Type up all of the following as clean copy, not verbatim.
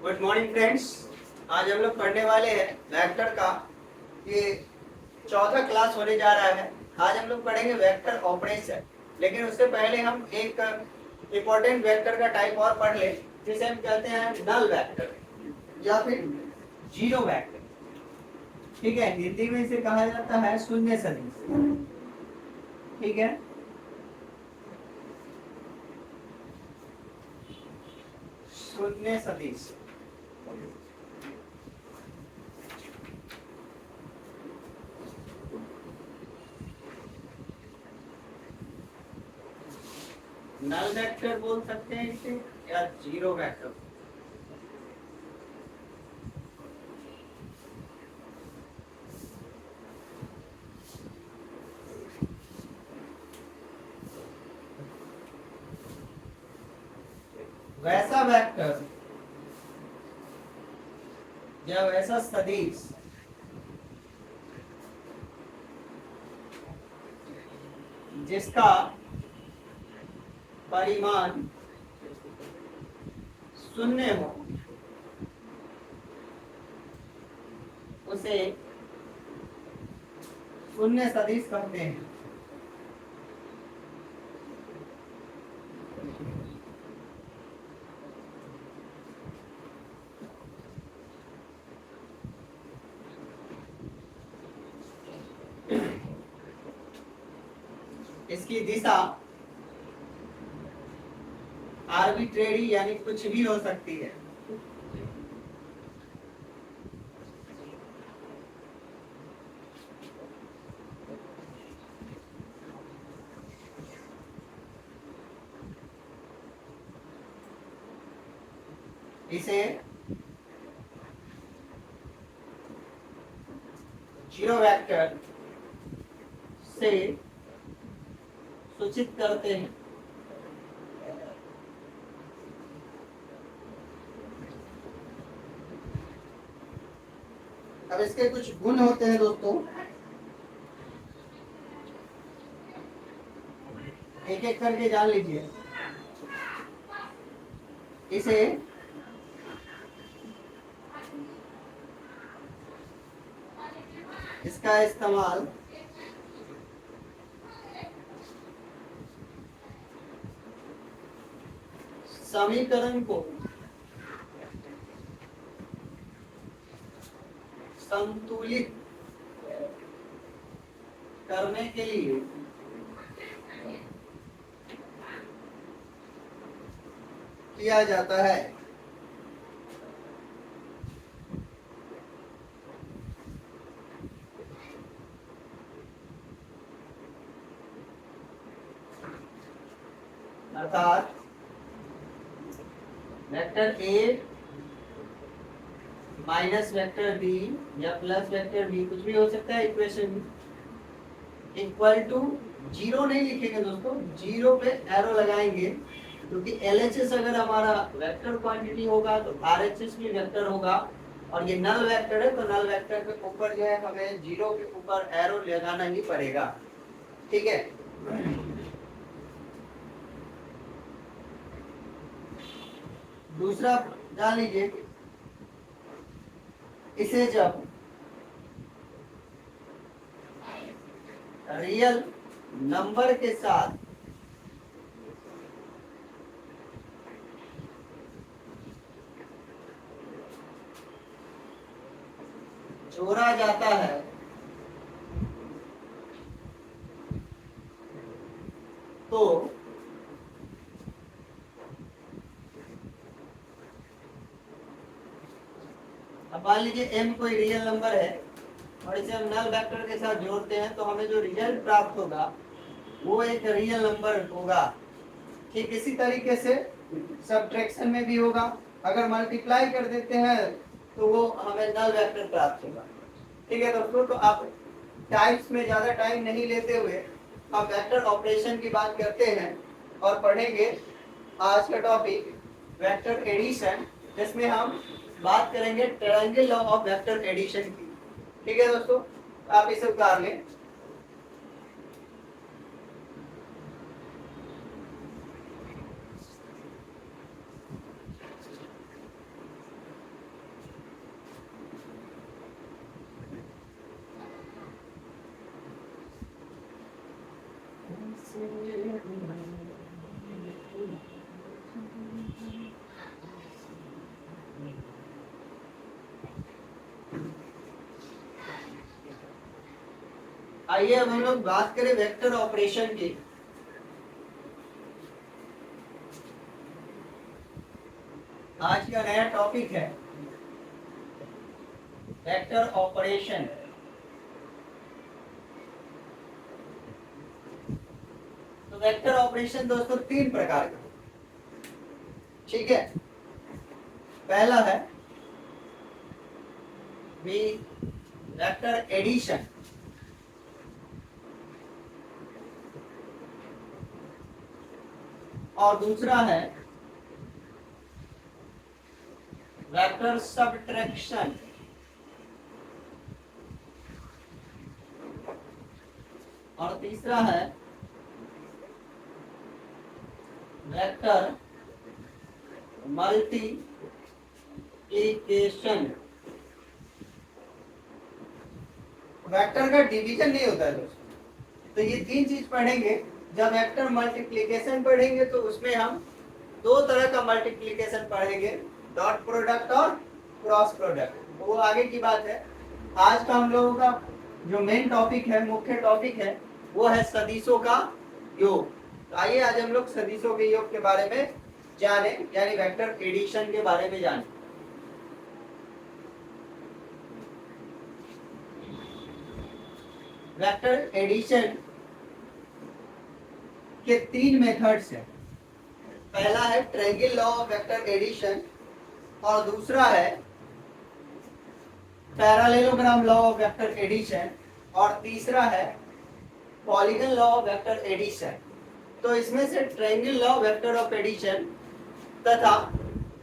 Good morning friends. आज हम लोग पढ़ने वाले हैं वेक्टर का। ये चौथा क्लास होने जा रहा है। आज हम लोग पढ़ेंगे वेक्टर ऑपरेशन। लेकिन उससे पहले हम एक इम्पोर्टेंट वेक्टर का टाइप और पढ़ लें, जिसे हम कहते हैं नल वेक्टर या फिर जीरो वेक्टर। ठीक है, हिंदी में इसे कहा जाता है शून्य सदिश। ठीक है, शून्य सदिश। नल वेक्टर बोल सकते हैं इसे, या जीरो वेक्टर। वैसा वेक्टर या वैसा सदिश जिसका परिमाण शून्य हो, उसे शून्य सदिश कहते हैं। इसकी दिशा आर्बिट्रेरी यानी कुछ भी हो सकती है। इसे जीरो वेक्टर से सूचित करते हैं। अब इसके कुछ गुण होते हैं दोस्तों, एक एक करके जान लीजिए। इसे इसका इस्तेमाल समीकरण को संतुलित करने के लिए किया जाता है। अर्थात vector A minus vector B या प्लस वेक्टर बी, कुछ भी हो सकता है इक्वेशन, इक्वल टू जीरो नहीं लिखेंगे दोस्तों, जीरो पे एरो लगाएंगे, क्योंकि LHS अगर हमारा वेक्टर क्वांटिटी होगा तो RHS भी वेक्टर होगा, और ये नल वेक्टर है तो नल वेक्टर के ऊपर जो है हमें जीरो के ऊपर एरो लगाना ही पड़ेगा। ठीक है, दूसरा जान लीजिए, इसे जब रियल नंबर के साथ जोड़ा जाता है तो अब मान लीजिए m कोई रियल नंबर है और इसे हम नल वेक्टर के साथ जोड़ते हैं, तो हमें जो रिजल्ट प्राप्त होगा वो एक रियल नंबर होगा। ठीक इसी तरीके से सब्ट्रैक्शन में भी होगा, अगर मल्टीप्लाई कर देते हैं तो वो हमें नल वेक्टर प्राप्त होगा। ठीक है दोस्तों, तो आप टाइप्स में ज्यादा टाइम नहीं लेते हुए हम वेक्टर ऑपरेशन की बात करते हैं और पढ़ेंगे आज का टॉपिक वेक्टर एडिशन, जिसमें हम बात करेंगे triangle law of vector addition की। ठीक है दोस्तों, आप इसे उतार लें। आइए अब हम लोग बात करें वेक्टर ऑपरेशन की। आज का नया टॉपिक है वेक्टर ऑपरेशन। तो वेक्टर ऑपरेशन दोस्तों तीन प्रकार का, ठीक है। पहला है वेक्टर एडिशन, और दूसरा है वेक्टर सब्ट्रैक्शन, और तीसरा है वेक्टर मल्टीप्लिकेशन। वेक्टर का डिवीजन नहीं होता है दोस्तों, तो ये तीन चीज पढ़ेंगे। जब वेक्टर मल्टीप्लिकेशन पढ़ेंगे तो उसमें हम दो तरह का मल्टीप्लिकेशन पढ़ेंगे, डॉट प्रोडक्ट और क्रॉस प्रोडक्ट। वो आगे की बात है। आज का हम लोगों का जो मेन टॉपिक है, मुख्य टॉपिक है, वो है सदिशों का योग। तो आइए आज हम लोग सदिशों के योग के बारे में जाने, यानी वेक्टर एडिशन के बारे में जाने। वेक्टर एडिशन के तीन मेथड्स हैं। पहला है triangle law of vector addition, और दूसरा है parallelogram law of vector addition, और तीसरा है polygon law of vector addition. तो इसमें से triangle law vector of addition तथा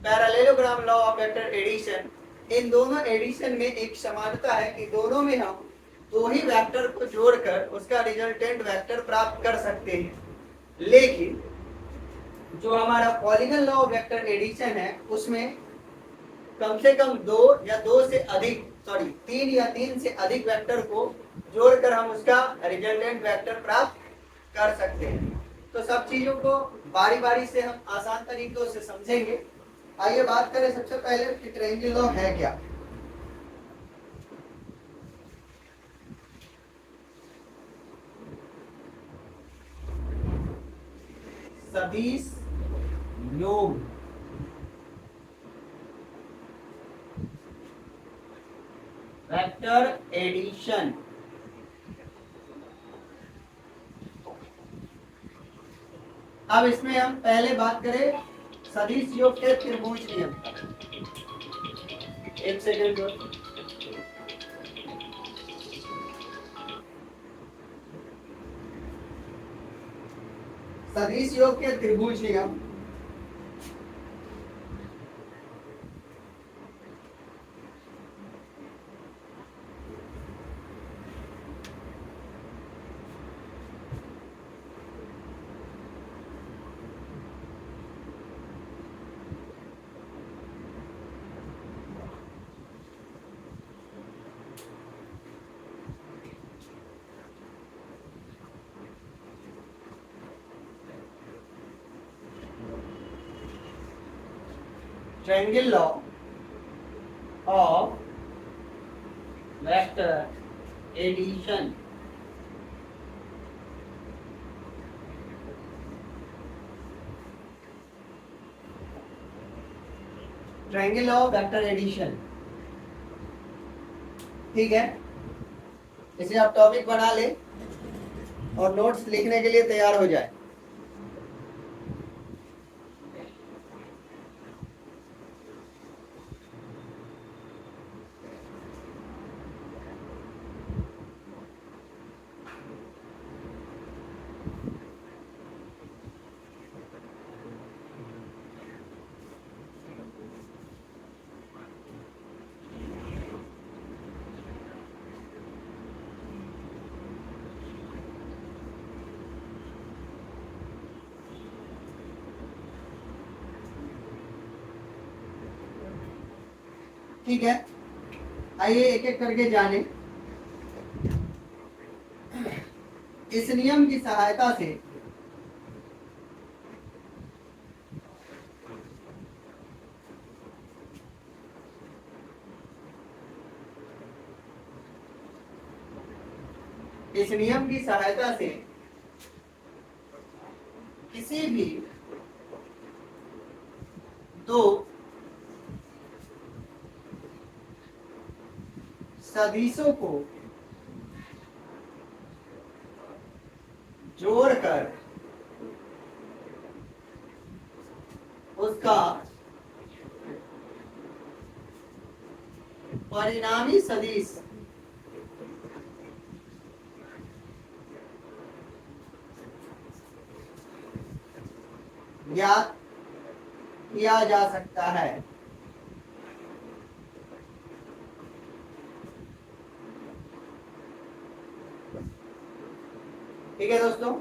parallelogram law of vector addition, इन दोनों एडिशन में एक समानता है कि दोनों में हम दो ही वेक्टर को जोड़कर उसका रिजल्टेंट वेक्टर प्राप्त कर सकते हैं। लेकिन जो हमारा polygon law of vector addition है उसमें कम से कम तीन या तीन से अधिक वेक्टर को जोड़कर हम उसका रिजल्टेंट वेक्टर प्राप्त कर सकते हैं। तो सब चीजों को बारी बारी से हम आसान तरीकों से समझेंगे। आइए बात करें सबसे पहले कि ट्रायंगल लॉ है क्या। सदिश योग वेक्टर एडिशन। अब इसमें हम पहले बात करें सदिश योग के त्रिभुज नियम। एक सेकेंड। सदिश योग के त्रिभुज नियम। Triangle law of vector addition. Triangle law of vector addition, ठीक है। इसे आप टॉपिक बना ले और नोट्स लिखने के लिए तैयार हो जाए। ठीक है, आइए एक एक करके जाने। इस नियम की सहायता से इस नियम की सहायता से किसी भी दो सदिशों को जोड़कर उसका परिणामी सदिश ज्ञात किया जा सकता है। ठीक है दोस्तों,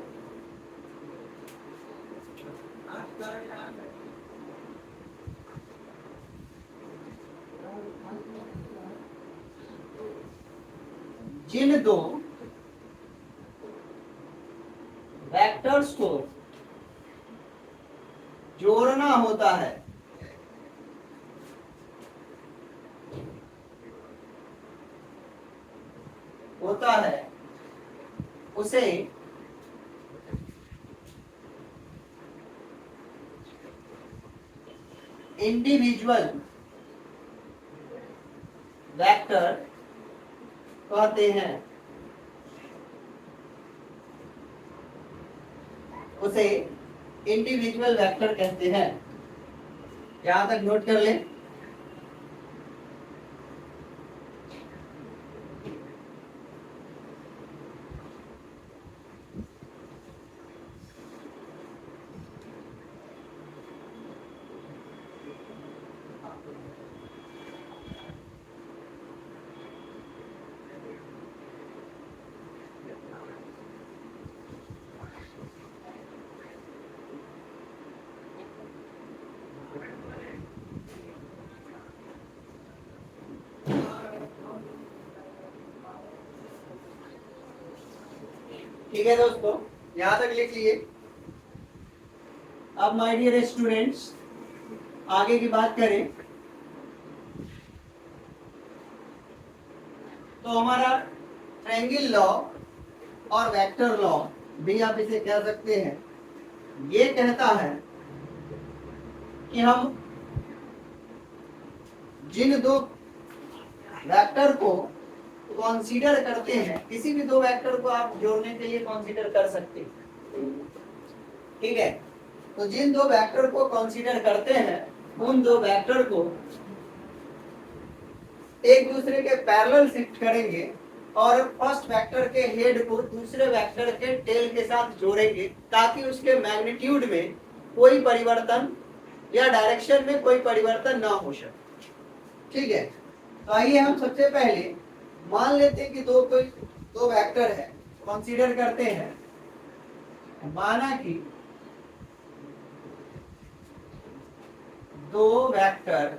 जिन दो वेक्टर्स को जोड़ना होता है उसे इंडिविजुअल वेक्टर कहते हैं। उसे इंडिविजुअल वेक्टर कहते हैं। यहां तक नोट कर लें। ठीक है दोस्तों, यहां तक लिख लिए। अब माय डियर स्टूडेंट्स, आगे की बात करें तो हमारा ट्रायंगल लॉ और वेक्टर लॉ भी आप इसे कह सकते हैं, ये कहता है कि हम जिन दो वेक्टर को कंसीडर करते हैं, किसी भी दो वेक्टर को आप जोड़ने के लिए कंसीडर कर सकते हैं। ठीक है, तो जिन दो वेक्टर को कंसीडर करते हैं उन दो वेक्टर को एक दूसरे के पैरेलल शिफ्ट करेंगे और फर्स्ट वेक्टर के हेड को दूसरे वेक्टर के टेल के साथ जोड़ेंगे ताकि उसके मैग्नीट्यूड में कोई परिवर्तन या डायरेक्शन में कोई परिवर्तन ना हो सके। ठीक है, तो आइए हम सबसे पहले मान लेते हैं कि दो वेक्टर है, कंसीडर करते हैं। माना कि दो वेक्टर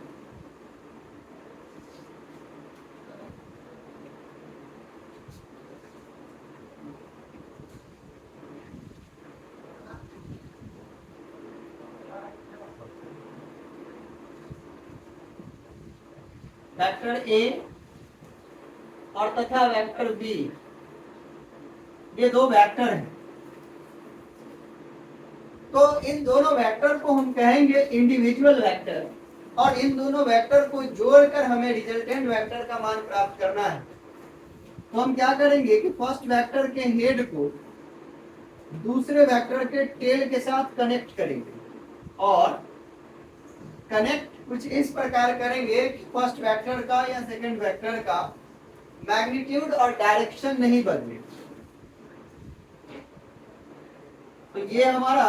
वेक्टर ए और तथा वेक्टर बी, ये दो वेक्टर हैं। तो इन दोनों वेक्टर को हम कहेंगे इंडिविजुअल वेक्टर और इन दोनों वेक्टर को जोड़कर हमें रिजल्टेंट वेक्टर का मान प्राप्त करना है। तो हम क्या करेंगे कि फर्स्ट वेक्टर के हेड को दूसरे वेक्टर के टेल के साथ कनेक्ट करेंगे और कनेक्ट कुछ इस प्रकार करेंगे कि फर्स्ट वेक्टर का या सेकंड वेक्टर का मैग्नीट्यूड और डायरेक्शन नहीं बदले। तो ये हमारा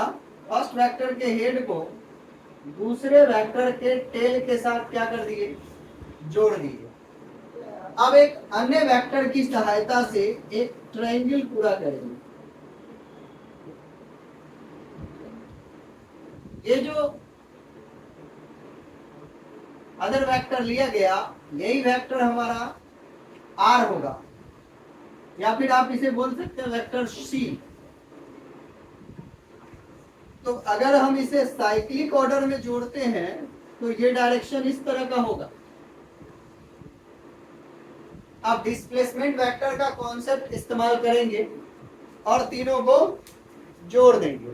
फर्स्ट वेक्टर के हेड को दूसरे वेक्टर के टेल के साथ क्या कर दिए, जोड़ दिए। अब एक अन्य वेक्टर की सहायता से एक ट्रायंगल पूरा करेंगे। ये जो अदर वेक्टर लिया गया, यही वेक्टर हमारा आर होगा या फिर आप इसे बोल सकते हैं वेक्टर सी। तो अगर हम इसे साइक्लिक ऑर्डर में जोड़ते हैं तो ये डायरेक्शन इस तरह का होगा अब डिस्प्लेसमेंट वेक्टर का कॉन्सेप्ट इस्तेमाल करेंगे और तीनों को जोड़ देंगे।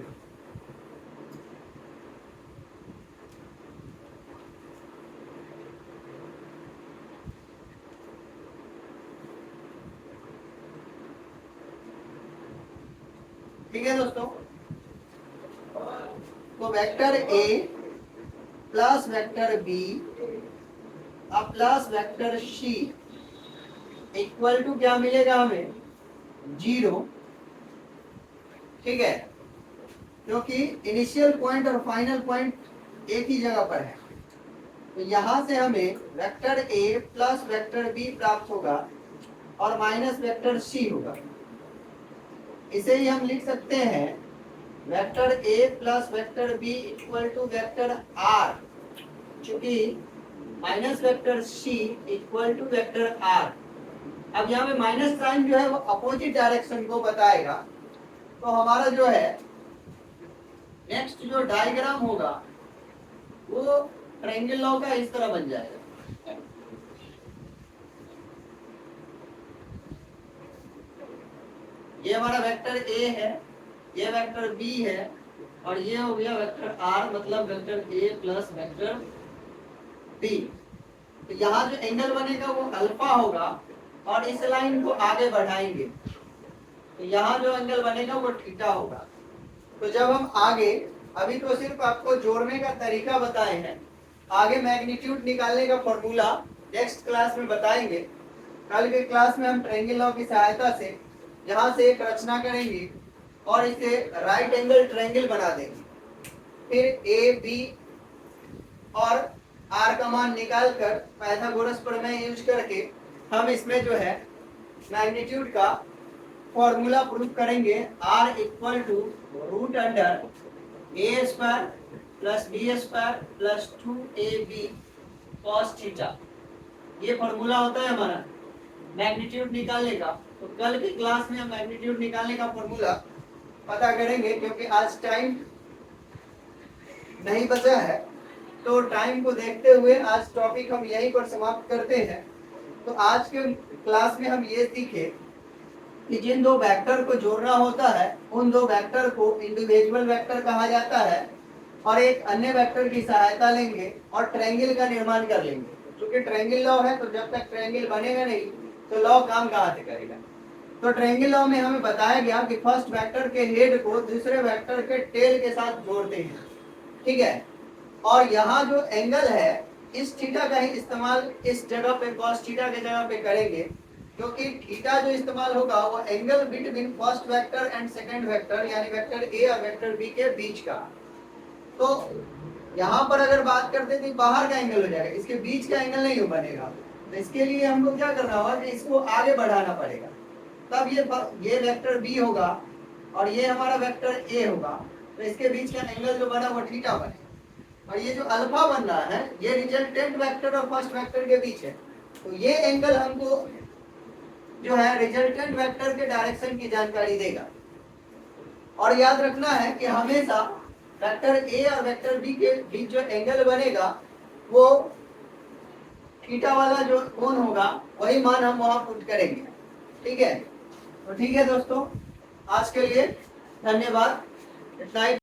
ठीक है दोस्तों, तो vector A plus vector B plus vector C equal to क्या मिलेगा हमें, 0। ठीक है, क्योंकि इनिशियल पॉइंट और फाइनल पॉइंट एक ही जगह पर है, तो यहां से हमें vector A plus vector B प्राप्त होगा और माइनस वेक्टर सी होगा। इसे ही हम लिख सकते हैं vector A plus vector B equal to vector R, चूंकि minus vector C equal to vector R. अब यहाँ पे माइनस साइन जो है वो अपोजिट डायरेक्शन को बताएगा, तो हमारा जो है नेक्स्ट जो डायग्राम होगा वो ट्रायंगल लॉ का इस तरह बन जाएगा। ये हमारा वेक्टर ए है, ये वेक्टर बी है और ये हो गया वेक्टर आर, मतलब vector A plus vector B. तो यहाँ जो एंगल बनेगा वो अल्फा होगा और इस लाइन को आगे बढ़ाएंगे तो यहाँ जो एंगल बनेगा वो थीटा होगा। तो जब हम आगे, अभी तो सिर्फ आपको जोड़ने का तरीका बताए हैं, आगे मैग्नीट्यूड निकालने का फॉर्मूला नेक्स्ट क्लास में बताएंगे। कल के क्लास में हम ट्रायंगल लॉ की सहायता से यहाँ से एक रचना करेंगे और इसे राइट एंगल ट्रायंगल बना देंगे। फिर ए बी और आर का मान निकालकर पाइथागोरस प्रमेय यूज करके हम इसमें जो है मैग्नीट्यूड का फॉर्मूला प्रूफ करेंगे। R equal to root under A square plus B square plus 2ab cos theta, ये फॉर्मूला होता है हमारा मैग्नीट्यूड निकालने का। तो कल की क्लास में हम मैग्नीट्यूड निकालने का फॉर्मूला पता करेंगे, क्योंकि आज टाइम नहीं बचा है, तो टाइम को देखते हुए आज टॉपिक हम यहीं पर समाप्त करते हैं। तो आज के क्लास में हम ये सीखे कि जिन दो वेक्टर को जोड़ना होता है उन दो वेक्टर को इंडिविजुअल वेक्टर कहा जाता है और एक अन्य वेक्टर की सहायता लेंगे और ट्रायंगल का निर्माण कर लेंगे। क्योंकि ट्रायंगल लॉ है, तो जब तक ट्रायंगल बनेगा नहीं तो लॉ काम कहाँ से करेगा। तो ट्रायंगल लॉ में हमें बताया गया कि फर्स्ट वेक्टर के हेड को दूसरे वेक्टर के टेल के साथ जोड़ते हैं। ठीक है, और यहाँ जो एंगल है इस थीटा का ही इस्तेमाल इस जगह पे cos थीटा के जगह पे करेंगे, क्योंकि थीटा जो इस्तेमाल होगा वो angle between first vector and second vector यानी वेक्टर ए और वेक्टर बी के बीच का। तो यहाँ पर अगर बात करते तो बाहर का एंगल हो जाएगा, इसके बीच का एंगल नहीं बनेगा। तो इसके लिए हमको क्या करना होगा कि इसको आगे बढ़ाना पड़ेगा, तब ये वेक्टर बी होगा और ये हमारा वेक्टर ए होगा। तो इसके बीच का एंगल जो बना वो थीटा बनेगा। और ये जो अल्फा बन रहा है ये रिजल्टेंट वेक्टर और फर्स्ट वेक्टर के बीच है, तो ये एंगल हमको जो है रिजल्टेंट वेक्टर के डायरेक्शन की जानकारी देगा। और याद रखना है कि हमेशा वेक्टर ए और वेक्टर बी के बीच जो एंगल बनेगा वो थीटा वाला जो कोण होगा वही मान हम वहां पुट करेंगे। ठीक है, तो ठीक है दोस्तों, आज के लिए धन्यवाद। इतना ही।